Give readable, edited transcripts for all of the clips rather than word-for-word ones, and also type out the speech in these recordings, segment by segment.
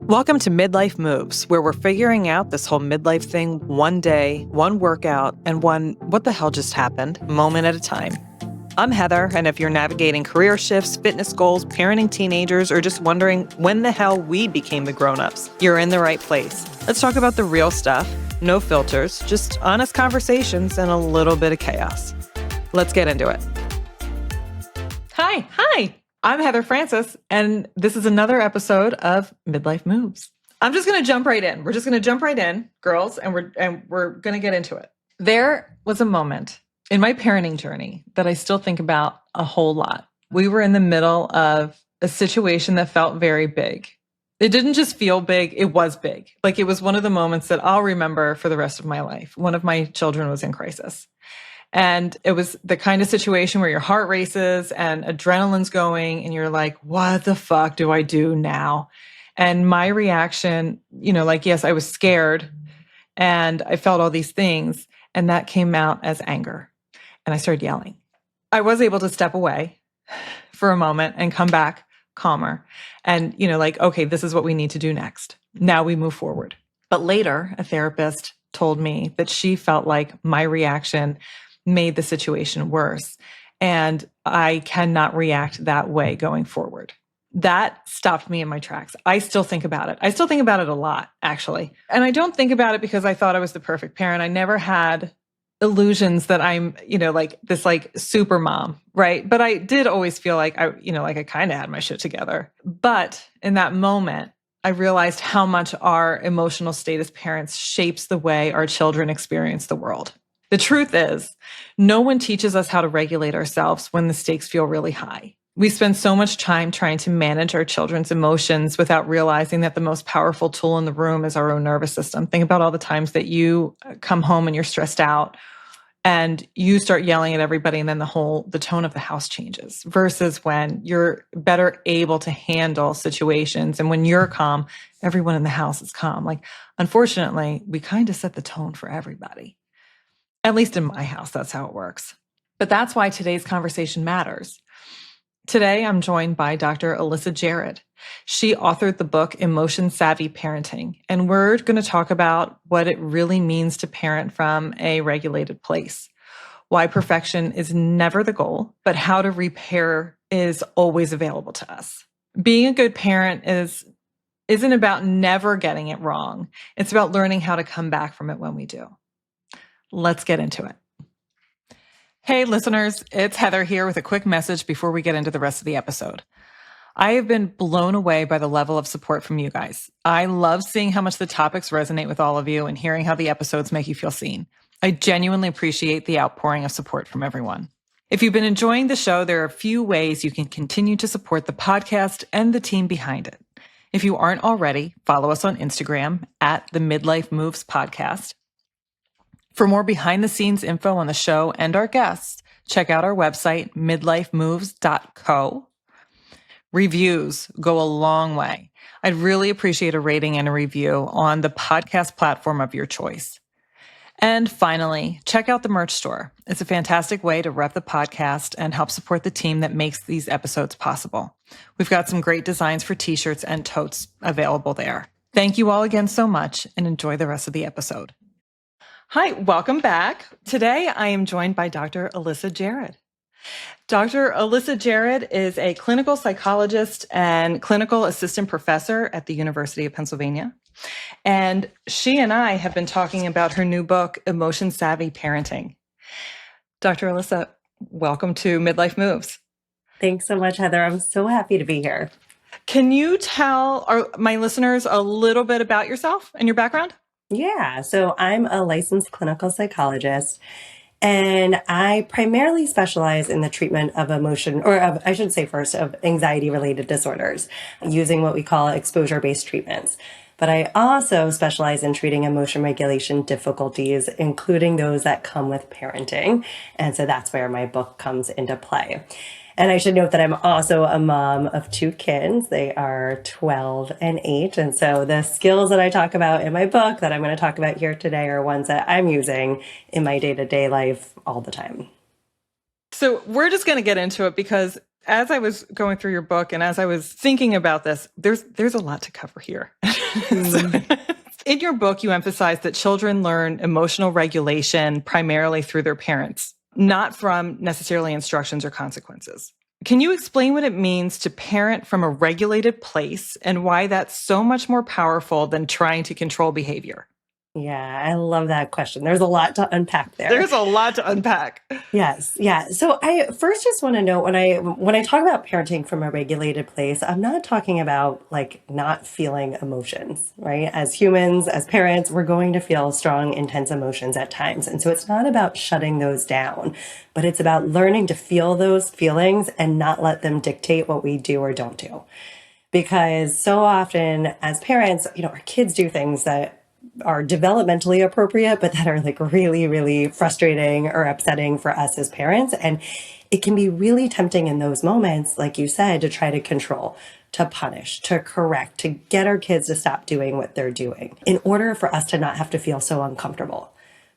Welcome to Midlife Moves, where we're figuring out this whole midlife thing one day, one workout, and one what the hell just happened moment at a time. I'm Heather, and if you're navigating career shifts, fitness goals, parenting teenagers, or just wondering when the hell we became the grown-ups, you're in the right place. Let's talk about the real stuff, no filters, just honest conversations and a little bit of chaos. Let's get into it. Hi. I'm Heather Francis, and this is another episode of Midlife Moves. I'm just going to jump right in. We're just going to jump right in, girls, and we're going to get into it. There was a moment in my parenting journey that I still think about a whole lot. We were in the middle of a situation that felt very big. It didn't just feel big, it was big. Like it was one of the moments that I'll remember for the rest of my life. One of my children was in crisis. And it was the kind of situation where your heart races and adrenaline's going and you're like, what the fuck do I do now? And my reaction, yes, I was scared and I felt all these things. And that came out as anger. And I started yelling. I was able to step away for a moment and come back calmer. And, okay, this is what we need to do next. Now we move forward. But later, a therapist told me that she felt like my reaction made the situation worse. And I cannot react that way going forward. That stopped me in my tracks. I still think about it. I still think about it a lot, actually. And I don't think about it because I thought I was the perfect parent. I never had illusions that I'm, this super mom, right? But I did always feel like I kind of had my shit together. But in that moment, I realized how much our emotional state as parents shapes the way our children experience the world. The truth is, no one teaches us how to regulate ourselves when the stakes feel really high. We spend so much time trying to manage our children's emotions without realizing that the most powerful tool in the room is our own nervous system. Think about all the times that you come home and you're stressed out and you start yelling at everybody and then the tone of the house changes versus when you're better able to handle situations. And when you're calm, everyone in the house is calm. Unfortunately, we kind of set the tone for everybody. At least in my house, that's how it works. But that's why today's conversation matters. Today, I'm joined by Dr. Alissa Jerud. She authored the book Emotion Savvy Parenting, and we're going to talk about what it really means to parent from a regulated place, why perfection is never the goal, but how to repair is always available to us. Being a good parent isn't about never getting it wrong. It's about learning how to come back from it when we do. Let's get into it. Hey, listeners, it's Heather here with a quick message before we get into the rest of the episode. I have been blown away by the level of support from you guys. I love seeing how much the topics resonate with all of you and hearing how the episodes make you feel seen. I genuinely appreciate the outpouring of support from everyone. If you've been enjoying the show, there are a few ways you can continue to support the podcast and the team behind it. If you aren't already, follow us on Instagram at the Midlife Moves Podcast. For more behind-the-scenes info on the show and our guests, check out our website, midlifemoves.co. Reviews go a long way. I'd really appreciate a rating and a review on the podcast platform of your choice. And finally, check out the merch store. It's a fantastic way to rep the podcast and help support the team that makes these episodes possible. We've got some great designs for t-shirts and totes available there. Thank you all again so much and enjoy the rest of the episode. Hi, welcome back. Today, I am joined by Dr. Alissa Jerud. Dr. Alissa Jerud is a clinical psychologist and clinical assistant professor at the University of Pennsylvania. And she and I have been talking about her new book, Emotion Savvy Parenting. Dr. Alissa, welcome to Midlife Moves. Thanks so much, Heather. I'm so happy to be here. Can you tell my listeners a little bit about yourself and your background? Yeah, so I'm a licensed clinical psychologist, and I primarily specialize in the treatment of of anxiety-related disorders, using what we call exposure-based treatments. But I also specialize in treating emotion regulation difficulties, including those that come with parenting. And so that's where my book comes into play. And I should note that I'm also a mom of 2 kids. They are 12 and 8. And so the skills that I talk about in my book that I'm going to talk about here today are ones that I'm using in my day-to-day life all the time. So we're just going to get into it because as I was going through your book and as I was thinking about this, there's a lot to cover here. In your book, you emphasize that children learn emotional regulation primarily through their parents, not from necessarily instructions or consequences. Can you explain what it means to parent from a regulated place and why that's so much more powerful than trying to control behavior? Yeah, I love that question. There's a lot to unpack there. There's a lot to unpack. Yes, yeah. So I first just want to note when I talk about parenting from a regulated place, I'm not talking about like not feeling emotions, right? As humans, as parents, we're going to feel strong, intense emotions at times. And so it's not about shutting those down, but it's about learning to feel those feelings and not let them dictate what we do or don't do. Because so often as parents, our kids do things that are developmentally appropriate, but that are like really, really frustrating or upsetting for us as parents. And it can be really tempting in those moments, like you said, to try to control, to punish, to correct, to get our kids to stop doing what they're doing in order for us to not have to feel so uncomfortable.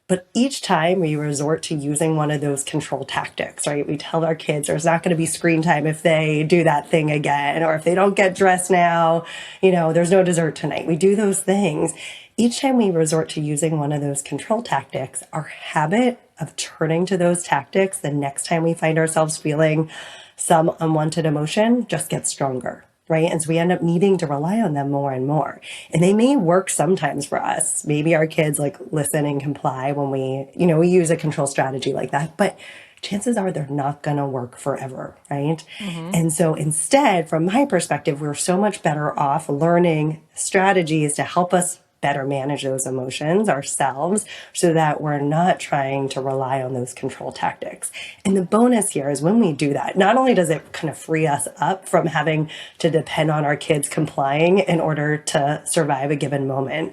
But each time we resort to using one of those control tactics, right? We tell our kids there's not going to be screen time if they do that thing again, or if they don't get dressed now, there's no dessert tonight. We do those things. Each time we resort to using one of those control tactics, our habit of turning to those tactics the next time we find ourselves feeling some unwanted emotion just gets stronger. Right. And so we end up needing to rely on them more and more. And they may work sometimes for us. Maybe our kids like listen and comply when we use a control strategy like that. But chances are they're not going to work forever. Right. Mm-hmm. And so instead, from my perspective, we're so much better off learning strategies to help us better manage those emotions ourselves so that we're not trying to rely on those control tactics. And the bonus here is when we do that, not only does it kind of free us up from having to depend on our kids complying in order to survive a given moment,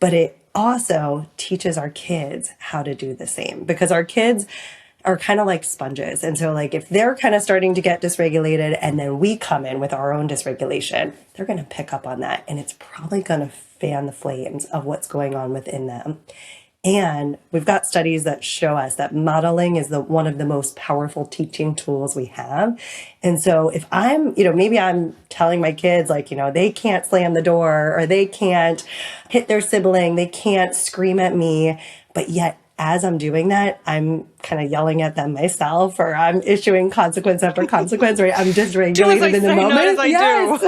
but it also teaches our kids how to do the same, because our kids are kind of like sponges. And so like if they're kind of starting to get dysregulated and then we come in with our own dysregulation, they're going to pick up on that. And it's probably going to fan the flames of what's going on within them. And we've got studies that show us that modeling is one of the most powerful teaching tools we have. And so if I'm, maybe I'm telling my kids like, they can't slam the door or they can't hit their sibling, they can't scream at me, but yet as I'm doing that, I'm kind of yelling at them myself, or I'm issuing consequence after consequence, right? I'm dysregulated in the moment. Yes.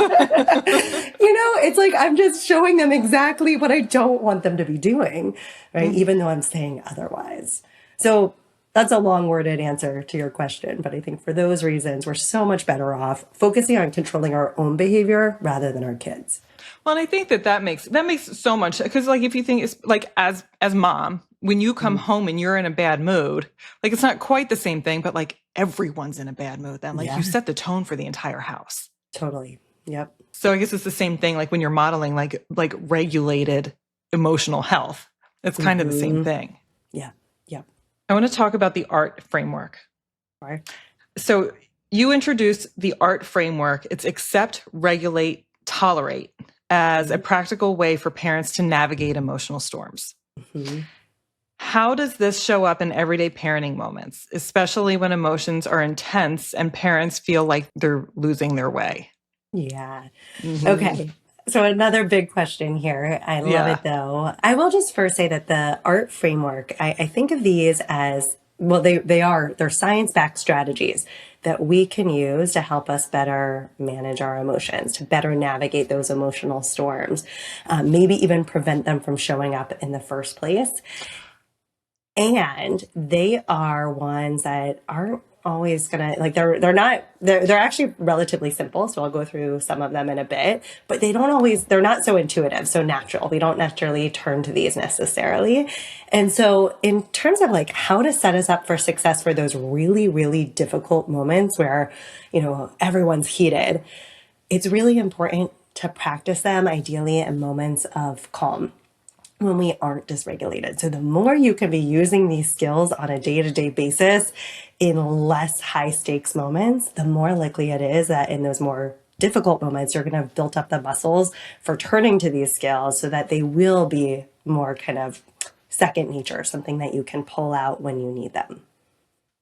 It's like I'm just showing them exactly what I don't want them to be doing, right? Mm-hmm. Even though I'm saying otherwise. So that's a long-worded answer to your question. But I think for those reasons, we're so much better off focusing on controlling our own behavior rather than our kids. Well, and I think that makes so much, because like if you think it's like as mom, when you come home and you're in a bad mood, like it's not quite the same thing, but like everyone's in a bad mood then. Like you set the tone for the entire house. Totally. Yep. So I guess it's the same thing like when you're modeling like regulated emotional health. It's kind of the same thing. Yeah. Yep. I want to talk about the ART framework. Right. So you introduced the ART framework. It's accept, regulate, tolerate as a practical way for parents to navigate emotional storms. Mm-hmm. How does this show up in everyday parenting moments, especially when emotions are intense and parents feel like they're losing their way? Yeah. Mm-hmm. Okay. So another big question here. I love it though. I will just first say that the ART framework, I think of these as, well, they're science-backed strategies that we can use to help us better manage our emotions, to better navigate those emotional storms, maybe even prevent them from showing up in the first place. And they are ones that aren't always gonna, like, they're actually relatively simple. So I'll go through some of them in a bit, but they're not so intuitive, so natural. We don't naturally turn to these necessarily. And so in terms of like how to set us up for success for those really, really difficult moments where, everyone's heated, it's really important to practice them ideally in moments of calm, when we aren't dysregulated. So the more you can be using these skills on a day-to-day basis in less high stakes moments, the more likely it is that in those more difficult moments, you're going to have built up the muscles for turning to these skills so that they will be more kind of second nature, something that you can pull out when you need them.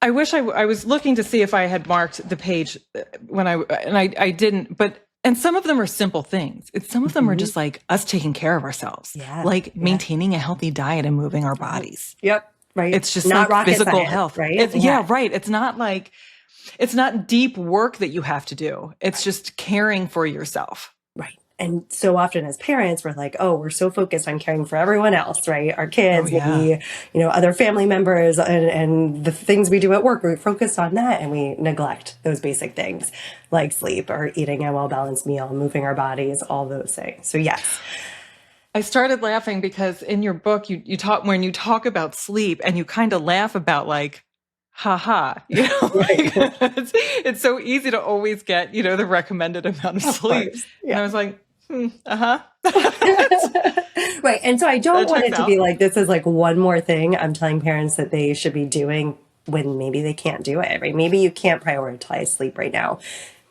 I wish I was looking to see if I had marked the page when I didn't, and some of them are simple things. Some of them are just like us taking care of ourselves, like maintaining a healthy diet and moving our bodies. Yep. Right. It's just not like physical science, health, right? Yeah, right. It's not deep work that you have to do. It's just caring for yourself. Right. And so often as parents, we're like, oh, we're so focused on caring for everyone else, right? Our kids, maybe, other family members and the things we do at work, we focus on that and we neglect those basic things like sleep or eating a well-balanced meal, moving our bodies, all those things. So yes. I started laughing because in your book, you talk about sleep and you kind of laugh about like, haha, Right. it's so easy to always get, the recommended amount of sleep. And I was like, right. And so I don't want it to be like, this is like one more thing I'm telling parents that they should be doing when maybe they can't do it, right? Maybe you can't prioritize sleep right now.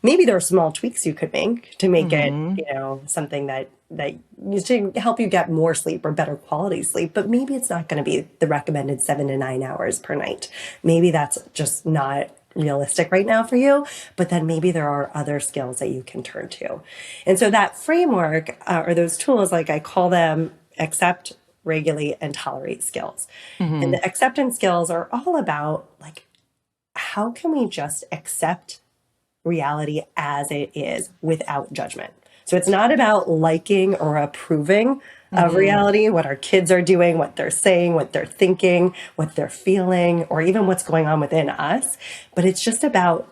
Maybe there are small tweaks you could make to make it, something that to help you get more sleep or better quality sleep. But maybe it's not going to be the recommended 7 to 9 hours per night. Maybe that's just not realistic right now for you, but then maybe there are other skills that you can turn to. And so that framework or those tools, like I call them accept, regulate, and tolerate skills. And the acceptance skills are all about like, how can we just accept reality as it is without judgment? So it's not about liking or approving of reality, what our kids are doing, what they're saying, what they're thinking, what they're feeling, or even what's going on within us. But it's just about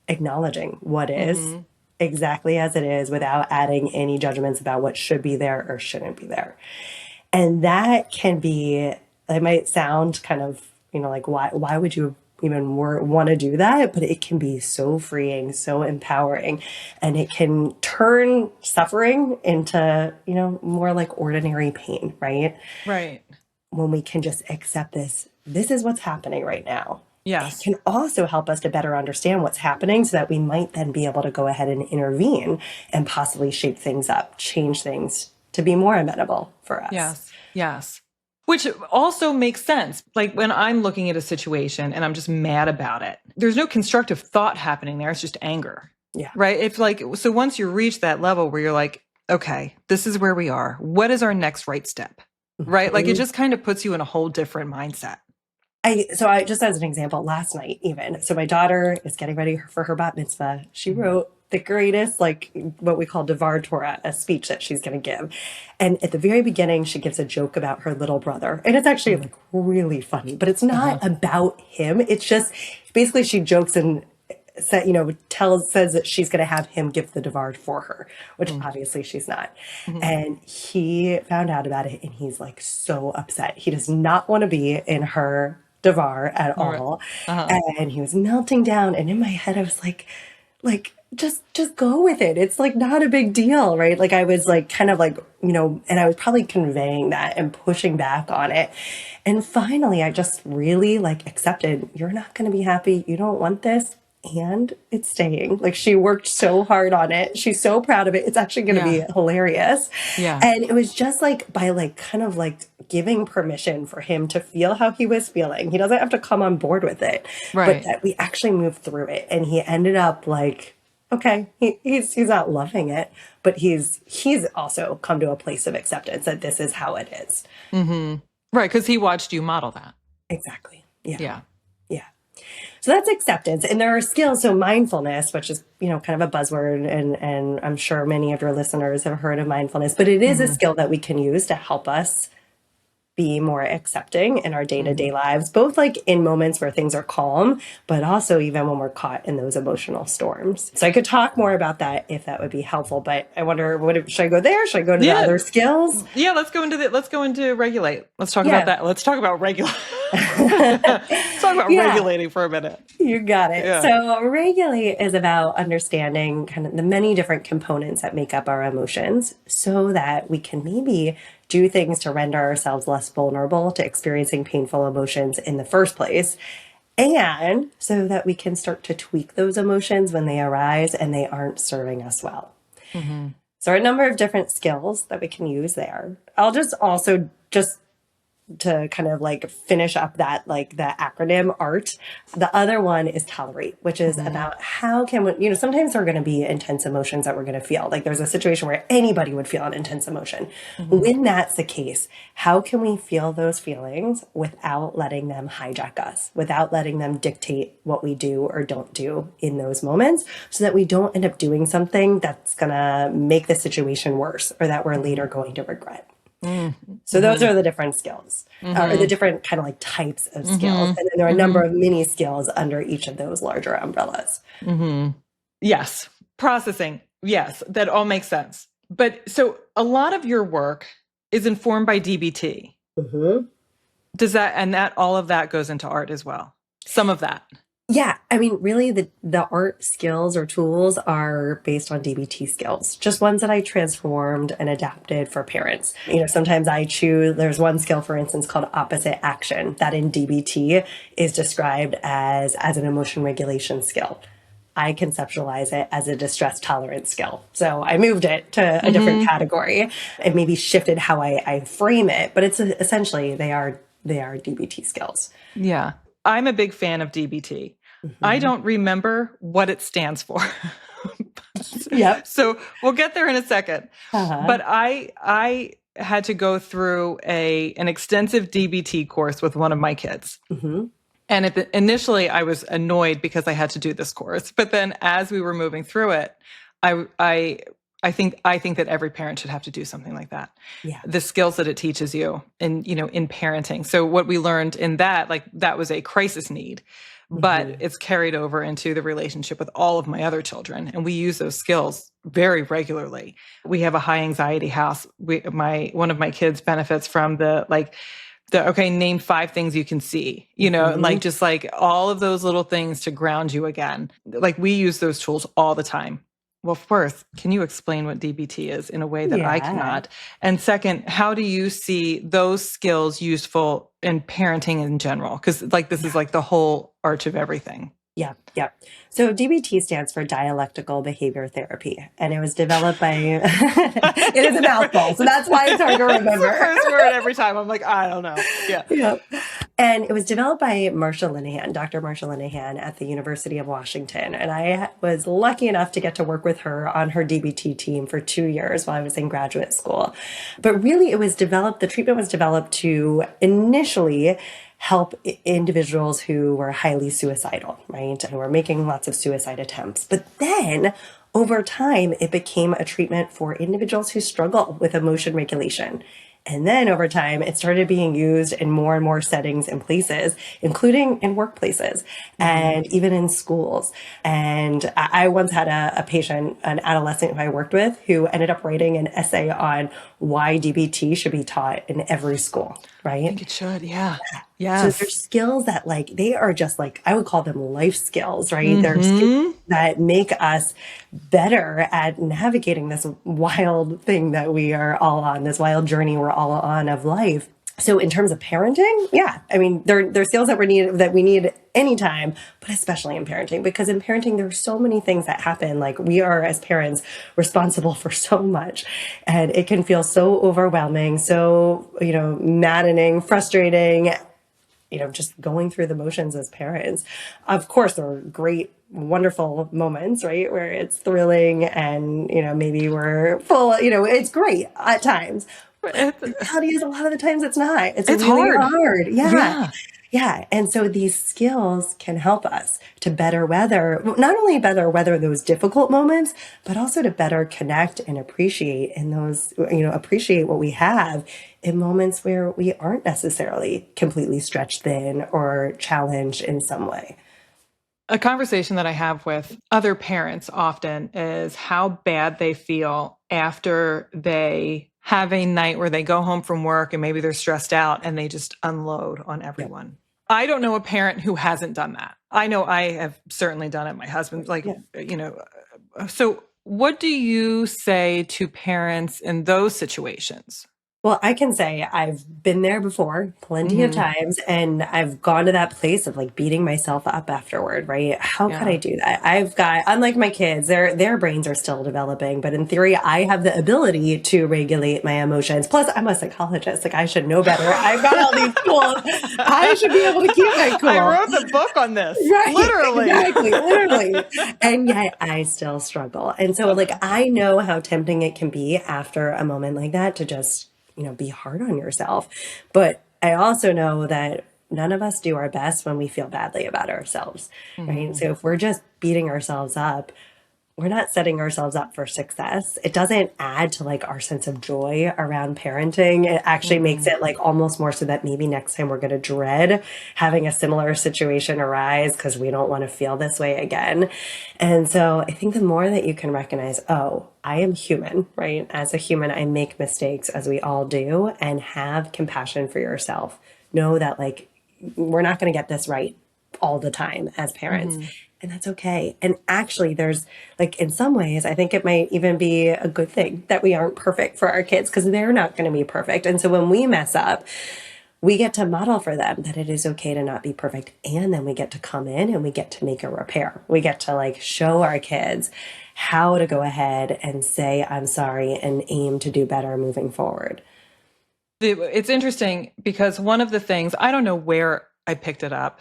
acknowledging what is exactly as it is without adding any judgments about what should be there or shouldn't be there. And that can be, it might sound kind of, like, why would you even want to do that? But it can be so freeing, so empowering, and it can turn suffering into, more like ordinary pain, right? Right. When we can just accept this is what's happening right now. Yes. It can also help us to better understand what's happening so that we might then be able to go ahead and intervene and possibly shape things up, change things to be more amenable for us. Yes. Yes. Which also makes sense. Like when I'm looking at a situation and I'm just mad about it, there's no constructive thought happening there. It's just anger. Yeah. Right. So once you reach that level where you're like, okay, this is where we are. What is our next right step? Right. Like it just kind of puts you in a whole different mindset. I just as an example, last night even, so my daughter is getting ready for her bat mitzvah. She wrote the greatest, like what we call Devar Torah, a speech that she's going to give. And at the very beginning, she gives a joke about her little brother. And it's actually like really funny, but it's not about him. It's just basically she jokes and says that she's going to have him give the Devar for her, which obviously she's not. And he found out about it and he's like so upset. He does not want to be in her Devar at all. And he was melting down. And in my head, I was like, just go with it. It's like not a big deal, right? Like I was like kind of like, and I was probably conveying that and pushing back on it. And finally, I just really like accepted, you're not going to be happy. You don't want this. And it's staying. Like she worked so hard on it. She's so proud of it. It's actually going to be hilarious. Yeah. And it was just like by like kind of like giving permission for him to feel how he was feeling. He doesn't have to come on board with it, but that we actually moved through it. And he ended up like, okay, he's not loving it, but he's also come to a place of acceptance that this is how it is. Right. Because he watched you model that. Exactly. Yeah. Yeah. So that's acceptance. And there are skills. So mindfulness, which is, kind of a buzzword, and I'm sure many of your listeners have heard of mindfulness, but it is a skill that we can use to help us be more accepting in our day-to-day lives, both like in moments where things are calm, but also even when we're caught in those emotional storms. So I could talk more about that if that would be helpful, but I wonder, should I go there? Should I go to the other skills? Yeah, let's go into regulate. Let's talk about that. Let's talk about regulate. Let's talk about regulating for a minute. You got it. Yeah. So regulate is about understanding kind of the many different components that make up our emotions so that we can maybe do things to render ourselves less vulnerable to experiencing painful emotions in the first place. And so that we can start to tweak those emotions when they arise and they aren't serving us well. So a number of different skills that we can use there. I'll just also to kind of like finish up that, like the acronym ART. The other one is tolerate, which is about how can we, sometimes there are going to be intense emotions that we're going to feel. Like there's a situation where anybody would feel an intense emotion. When that's the case, how can we feel those feelings without letting them hijack us, without letting them dictate what we do or don't do in those moments, so that we don't end up doing something that's going to make the situation worse or that we're later going to regret. So those are the different skills, or the different kind of like types of skills. And then there are a number of mini skills under each of those larger umbrellas. Yes. Processing. Yes. That all makes sense. But so a lot of your work is informed by DBT. Does that, and that all of that goes into art as well? Some of that. Yeah, I mean, really, the art skills or tools are based on DBT skills, just ones that I transformed and adapted for parents. Sometimes I choose, there's one skill, for instance, called opposite action, that in DBT is described as an emotion regulation skill. I conceptualize it as a distress tolerance skill. So I moved it to a different category and maybe shifted how I frame it, but it's essentially, they are DBT skills. Yeah. I'm a big fan of DBT. I don't remember what it stands for. Yep. So we'll get there in a second. But I had to go through an extensive DBT course with one of my kids. And initially I was annoyed because I had to do this course. But then as we were moving through it, I think that every parent should have to do something like that. Yeah. The skills that it teaches you in parenting. So what we learned in that, like that was a crisis need, but it's carried over into the relationship with all of my other children. And we use those skills very regularly. We have a high anxiety house. One of my kids benefits from name 5 things you can see, and like, just like all of those little things to ground you again. Like we use those tools all the time. Well, first, can you explain what DBT is in a way that I cannot? And second, how do you see those skills useful in parenting in general? Because like this is like the whole arch of everything. Yeah. So DBT stands for dialectical behavior therapy, and it was developed by, it is a mouthful, so that's why it's hard to remember. It's the first word every time. I'm like, I don't know. Yeah. And it was developed by Dr. Marsha Linehan at the University of Washington. And I was lucky enough to get to work with her on her DBT team for 2 years while I was in graduate school. But really the treatment was developed to initially help individuals who were highly suicidal, right? And were making lots of suicide attempts. But then over time, it became a treatment for individuals who struggle with emotion regulation. And then over time, it started being used in more and more settings and places, including in workplaces and even in schools. And I once had a patient, an adolescent who I worked with, who ended up writing an essay on why DBT should be taught in every school, right? I think it should, yeah. So there's skills that they are just I would call them life skills, right? They're skills that make us better at navigating this wild thing that we are all on, this wild journey we're all on of life. So in terms of parenting, I mean, they're skills that we need anytime, but especially in parenting, because in parenting, there are so many things that happen. Like we are as parents responsible for so much, and it can feel so overwhelming, so, maddening, frustrating, just going through the motions as parents. Of course, there are great, wonderful moments, right? Where it's thrilling and, maybe we're full, it's great at times. But the reality is a lot of the times it's not. It's really hard. Yeah. And so these skills can help us to not only better weather those difficult moments, but also to better connect and appreciate appreciate what we have in moments where we aren't necessarily completely stretched thin or challenged in some way. A conversation that I have with other parents often is how bad they feel after they have a night where they go home from work and maybe they're stressed out and they just unload on everyone. Yeah. I don't know a parent who hasn't done that. I know I have certainly done it. My husband, so what do you say to parents in those situations? Well, I can say I've been there before plenty of times, and I've gone to that place of like beating myself up afterward, right? How could I Yeah. do that? I've got, unlike my kids, their brains are still developing, but in theory, I have the ability to regulate my emotions. Plus, I'm a psychologist, like I should know better. I've got all these tools. I should be able to keep my I cool. wrote the book on this. Right, Literally. exactly, literally. And yet I still struggle. And so like I know how tempting it can be after a moment like that to just, be hard on yourself. But I also know that none of us do our best when we feel badly about ourselves, right? So if we're just beating ourselves up, we're not setting ourselves up for success. It doesn't add to like our sense of joy around parenting. It actually makes it like almost more so that maybe next time we're going to dread having a similar situation arise because we don't want to feel this way again. And so I think the more that you can recognize, oh, I am human, right? As a human, I make mistakes as we all do, and have compassion for yourself. Know that like we're not going to get this right all the time as parents. And that's okay. And actually, there's like, in some ways, I think it might even be a good thing that we aren't perfect for our kids because they're not going to be perfect. And so when we mess up, we get to model for them that it is okay to not be perfect. And then we get to come in and we get to make a repair. We get to like show our kids how to go ahead and say, I'm sorry, and aim to do better moving forward. It's interesting because one of the things, I don't know where I picked it up.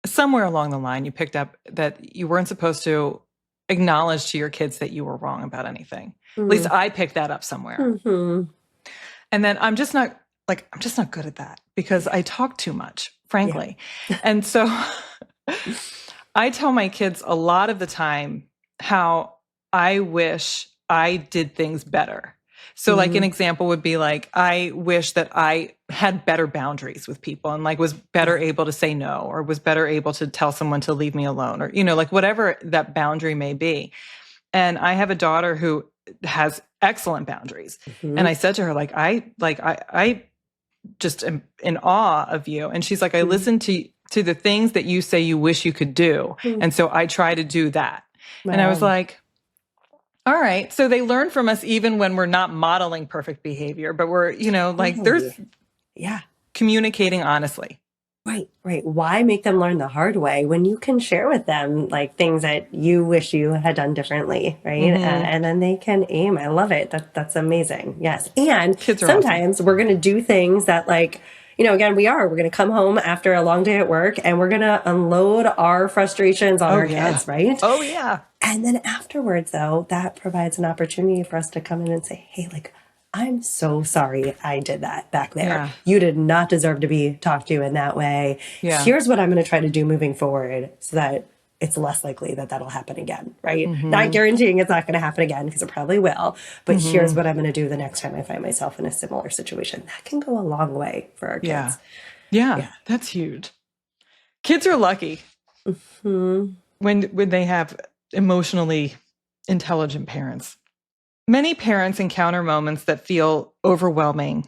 Somewhere along the line, you picked up that you weren't supposed to acknowledge to your kids that you were wrong about anything. At least I picked that up somewhere. And then I'm just not good at that because I talk too much, frankly. And so I tell my kids a lot of the time how I wish I did things better. So like an example would be like, I wish that I had better boundaries with people and like was better able to say no, or was better able to tell someone to leave me alone, or, like whatever that boundary may be. And I have a daughter who has excellent boundaries. And I said to her, I just am in awe of you. And she's like, I listen to the things that you say you wish you could do. And so I try to do that. Wow. And I was like, all right. So they learn from us even when we're not modeling perfect behavior, but we're, like there's communicating honestly. Right. Why make them learn the hard way when you can share with them like things that you wish you had done differently, right? And then they can aim. I love it. That's amazing. Yes. And Kids are sometimes awesome. we're going to do things that like, again, we're going to come home after a long day at work and we're going to unload our frustrations on our kids, right? Oh, yeah. And then afterwards, though, that provides an opportunity for us to come in and say, hey, like, I'm so sorry I did that back there. Yeah. You did not deserve to be talked to in that way. Yeah. Here's what I'm going to try to do moving forward so that it's less likely that that'll happen again, right? Not guaranteeing it's not going to happen again because it probably will, but here's what I'm going to do the next time I find myself in a similar situation. That can go a long way for our kids. Yeah. That's huge. Kids are lucky when they have emotionally intelligent parents. Many parents encounter moments that feel overwhelming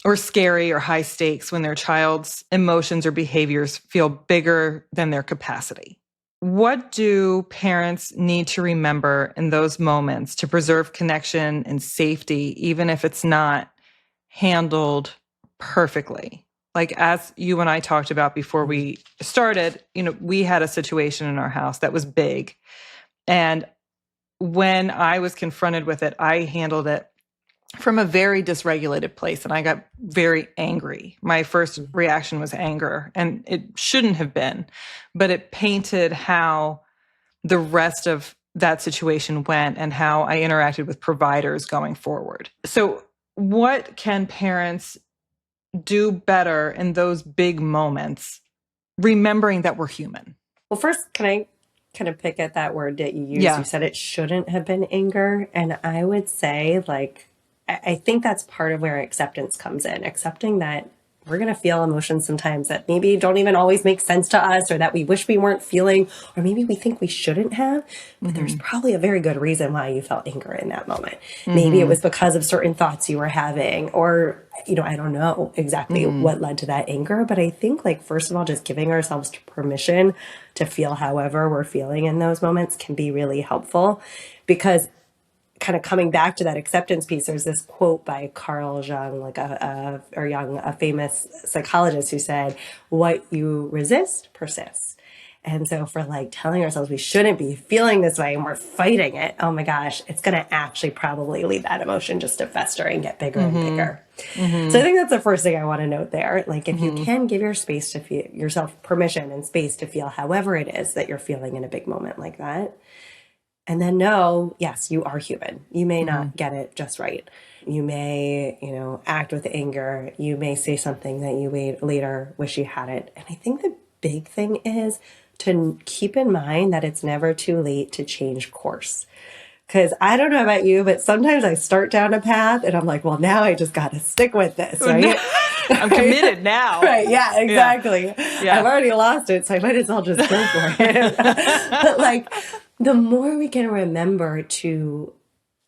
or scary or high stakes when their child's emotions or behaviors feel bigger than their capacity. What do parents need to remember in those moments to preserve connection and safety, even if it's not handled perfectly? Like as you and I talked about before we started, we had a situation in our house that was big. And when I was confronted with it, I handled it from a very dysregulated place and I got very angry. My first reaction was anger, and it shouldn't have been, but it painted how the rest of that situation went and how I interacted with providers going forward. So what can parents do better in those big moments, remembering that we're human? Well, first, can I kind of pick at that word that you used? Yeah. You said it shouldn't have been anger. And I would say, like, I think that's part of where acceptance comes in, accepting that we're going to feel emotions sometimes that maybe don't even always make sense to us, or that we wish we weren't feeling, or maybe we think we shouldn't have. But there's probably a very good reason why you felt anger in that moment. Maybe it was because of certain thoughts you were having, or, I don't know exactly what led to that anger. But I think, like, first of all, just giving ourselves permission to feel however we're feeling in those moments can be really helpful, because kind of coming back to that acceptance piece, there's this quote by Carl Jung, like a famous psychologist, who said, "What you resist persists." And so for like telling ourselves we shouldn't be feeling this way and we're fighting it, oh my gosh, it's going to actually probably lead that emotion just to fester and get bigger and bigger. So I think that's the first thing I want to note there. Like if you can give your space to feel yourself permission and space to feel however it is that you're feeling in a big moment like that. And then know, yes, you are human. You may not get it just right. You may, act with anger. You may say something that you later wish you hadn't. And I think the big thing is to keep in mind that it's never too late to change course. Because I don't know about you, but sometimes I start down a path and I'm like, well, now I just got to stick with this, right? I'm committed now. Right. Yeah, exactly. Yeah. I've already lost it, so I might as well just go for it. But like, the more we can remember to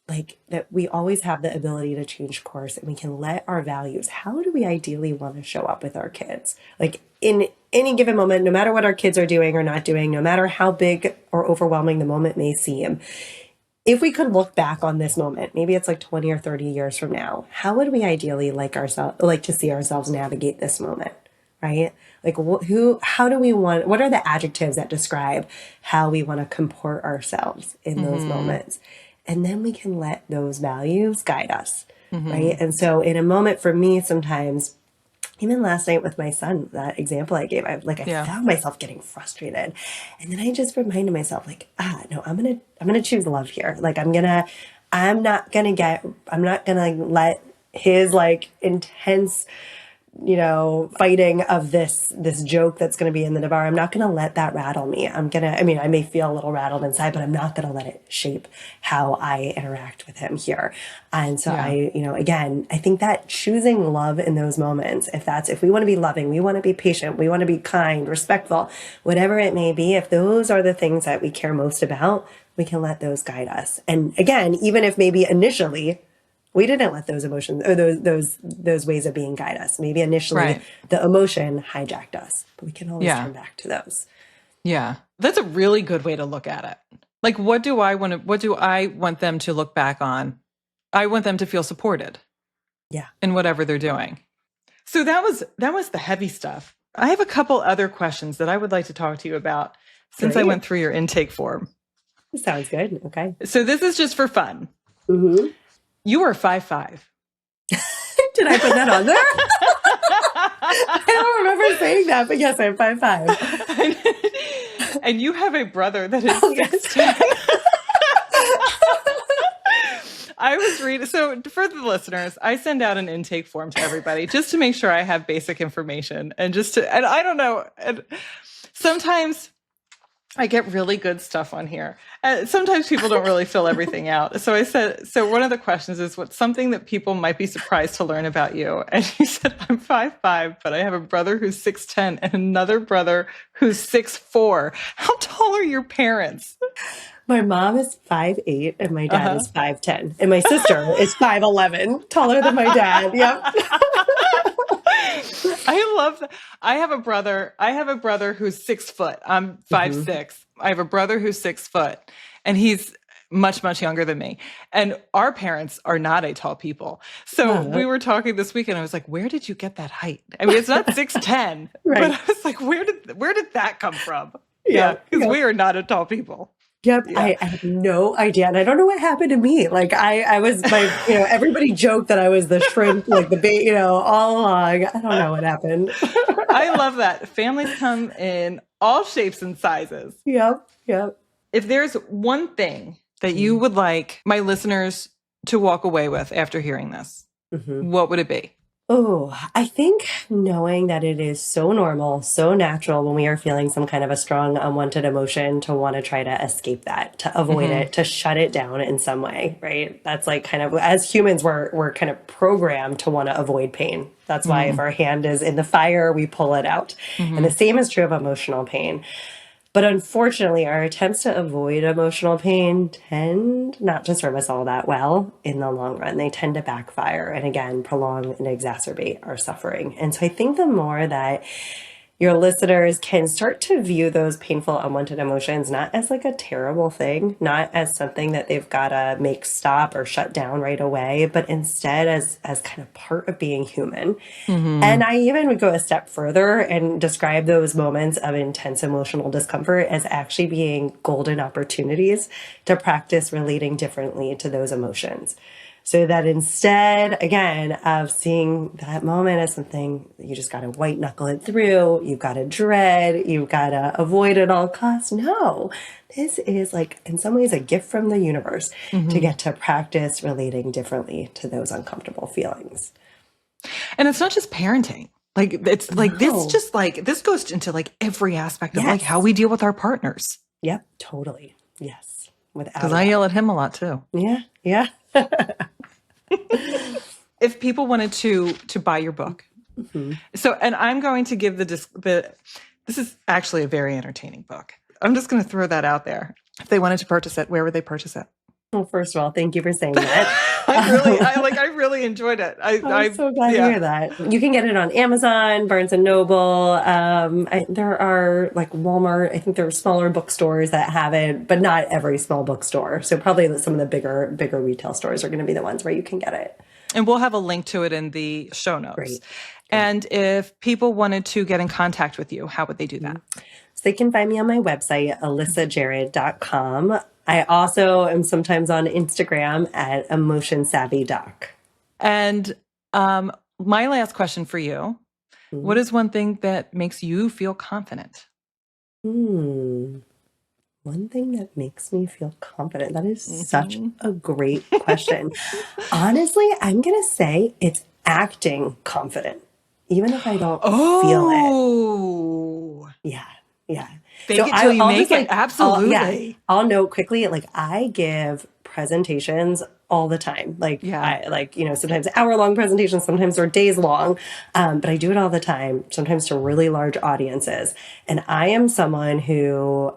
like that we always have the ability to change course and we can let our values, how do we ideally want to show up with our kids? Like in any given moment, no matter what our kids are doing or not doing, no matter how big or overwhelming the moment may seem, if we could look back on this moment, maybe it's like 20 or 30 years from now, how would we ideally like to see ourselves navigate this moment? Right? Like how do we want, what are the adjectives that describe how we want to comport ourselves in those moments? And then we can let those values guide us. Right. And so in a moment for me, sometimes, even last night with my son, that example I gave, I found myself getting frustrated. And then I just reminded myself like, no, I'm going to choose love here. Like I'm not going to let his like intense, fighting of this joke that's going to be in the bar. I'm not going to let that rattle me. I may feel a little rattled inside, but I'm not going to let it shape how I interact with him here. And so again, I think that choosing love in those moments, if we want to be loving, we want to be patient, we want to be kind, respectful, whatever it may be, if those are the things that we care most about, we can let those guide us. And again, even if maybe initially we didn't let those emotions or those ways of being guide us. Maybe initially the emotion hijacked us, but we can always turn back to those. Yeah. That's a really good way to look at it. Like, what do I want them to look back on? I want them to feel supported. Yeah. In whatever they're doing. So that was the heavy stuff. I have a couple other questions that I would like to talk to you about since I went through your intake form. Sounds good. Okay. So this is just for fun. Mm-hmm. You are 5'5". Did I put that on there? I don't remember saying that, but yes, I'm 5'5". And you have a brother that is 6'10". I was reading, so for the listeners, I send out an intake form to everybody just to make sure I have basic information and and I don't know, and sometimes I get really good stuff on here. Sometimes people don't really fill everything out. So I said, so one of the questions is what's something that people might be surprised to learn about you? And you said, I'm 5'5", but I have a brother who's 6'10" and another brother who's 6'4". How tall are your parents? My mom is 5'8" and my dad is 5'10", and my sister is 5'11", taller than my dad. Yep. I love that. I have a brother who's 6 foot. I'm 5'6". I have a brother who's 6 foot, and he's much, much younger than me. And our parents are not a tall people. So we were talking this weekend. I was like, where did you get that height? I mean, it's not 6'10", but I was like, where did that come from? Yeah. Because we are not a tall people. Yep. Yeah. I have no idea. And I don't know what happened to me. Like I was like, everybody joked that I was the shrimp, like the bait, all along. I don't know what happened. I love that. Families come in all shapes and sizes. Yep. If there's one thing that you would like my listeners to walk away with after hearing this, what would it be? Oh, I think knowing that it is so normal, so natural when we are feeling some kind of a strong, unwanted emotion to want to try to escape that, to avoid it, to shut it down in some way, right? That's like kind of, as humans, we're kind of programmed to want to avoid pain. That's why if our hand is in the fire, we pull it out. And the same is true of emotional pain. But unfortunately, our attempts to avoid emotional pain tend not to serve us all that well in the long run. They tend to backfire and, again, prolong and exacerbate our suffering. And so I think the more that your listeners can start to view those painful, unwanted emotions not as like a terrible thing, not as something that they've got to make stop or shut down right away, but instead as kind of part of being human. And I even would go a step further and describe those moments of intense emotional discomfort as actually being golden opportunities to practice relating differently to those emotions. So that instead, again, of seeing that moment as something you just got to white knuckle it through, you've got to dread, you've got to avoid at all costs. No, this is like in some ways a gift from the universe to get to practice relating differently to those uncomfortable feelings. And it's not just parenting. Like it's like this just like this goes into like every aspect of like how we deal with our partners. Yep, totally. Yes. Because I yell at him a lot too. Yeah. Yeah. If people wanted to buy your book, so, and I'm going to give this is actually a very entertaining book. I'm just going to throw that out there. If they wanted to purchase it, where would they purchase it? Well, first of all, thank you for saying that. I really enjoyed it. I'm so glad to hear that. You can get it on Amazon, Barnes and Noble. There are like Walmart. I think there are smaller bookstores that have it, but not every small bookstore. So probably some of the bigger retail stores are going to be the ones where you can get it. And we'll have a link to it in the show notes. Great. And if people wanted to get in contact with you, how would they do that? So they can find me on my website, AlissaJerud.com. I also am sometimes on Instagram at EmotionSavvyDoc. And my last question for you, what is one thing that makes you feel confident? One thing that makes me feel confident. That is such a great question. Honestly, I'm going to say it's acting confident, even if I don't feel it. Yeah. Yeah. Fake it till you make it. Absolutely. I'll note quickly, like I give presentations all the time. Like, sometimes hour-long presentations, sometimes they're days long. But I do it all the time, sometimes to really large audiences. And I am someone who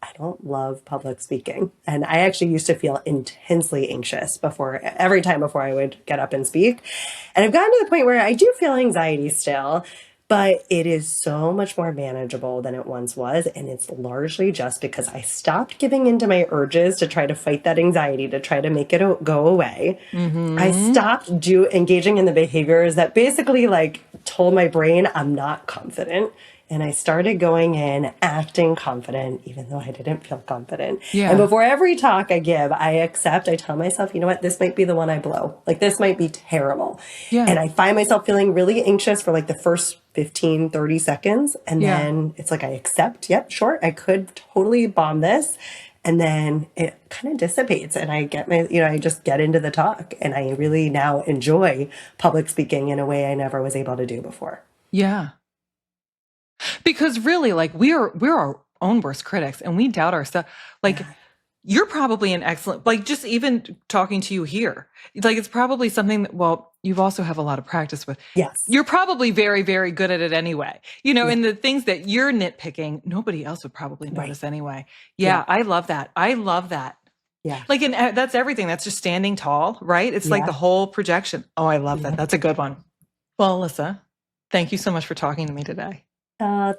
I don't love public speaking. And I actually used to feel intensely anxious every time before I would get up and speak. And I've gotten to the point where I do feel anxiety still, but it is so much more manageable than it once was. And it's largely just because I stopped giving into my urges to try to fight that anxiety, to try to make it go away. I stopped engaging in the behaviors that basically like told my brain I'm not confident. And I started going in acting confident, even though I didn't feel confident. Yeah. And before every talk I give, I tell myself, you know what, this might be the one I blow. Like this might be terrible. Yeah. And I find myself feeling really anxious for like the first 15, 30 seconds. And then it's like I accept, yep, sure, I could totally bomb this. And then it kind of dissipates and I just get into the talk. And I really now enjoy public speaking in a way I never was able to do before. Yeah. Because really, like we're our own worst critics and we doubt ourselves. Like you're probably an excellent, like just even talking to you here, like it's probably something that, well, you've also have a lot of practice with. Yes. You're probably very, very good at it anyway. And the things that you're nitpicking, nobody else would probably notice anyway. Yeah, I love that. I love that. Yeah. Like, and that's everything. That's just standing tall, right? It's like the whole projection. Oh, I love that. That's a good one. Well, Alissa, thank you so much for talking to me today.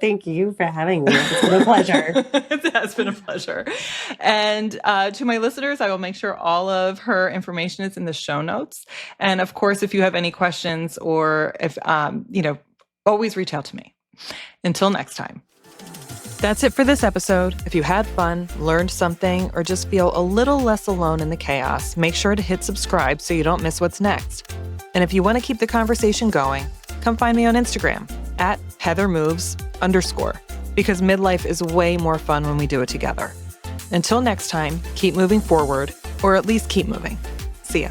Thank you for having me. It's been a pleasure. It has been a pleasure. And to my listeners, I will make sure all of her information is in the show notes. And of course, if you have any questions or if, always reach out to me. Until next time. That's it for this episode. If you had fun, learned something, or just feel a little less alone in the chaos, make sure to hit subscribe so you don't miss what's next. And if you want to keep the conversation going, come find me on Instagram at HeatherMoves_, because midlife is way more fun when we do it together. Until next time, keep moving forward, or at least keep moving. See ya.